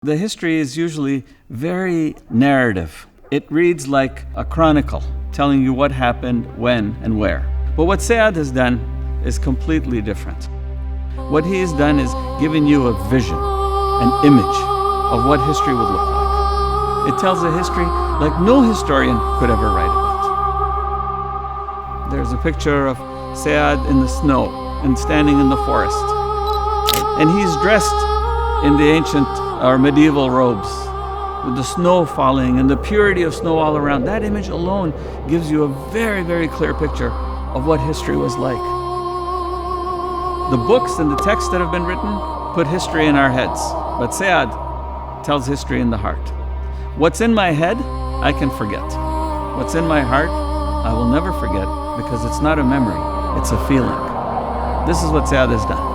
The history is usually very narrative. It reads like a chronicle, telling you what happened, when, and where. But what Saad has done is completely different. What he has done is given you a vision, an image of what history would look like. It tells a history like no historian could ever write about. There's a picture of Saad in the snow and standing in the forest. And he's dressed in the ancient or medieval robes, with the snow falling and the purity of snow all around. That image alone gives you a very, very clear picture of what history was like. The books and the texts that have been written put history in our heads, but Saad tells history in the heart. What's in my head, I can forget. What's in my heart, I will never forget, because it's not a memory, it's a feeling. This is what Saad has done.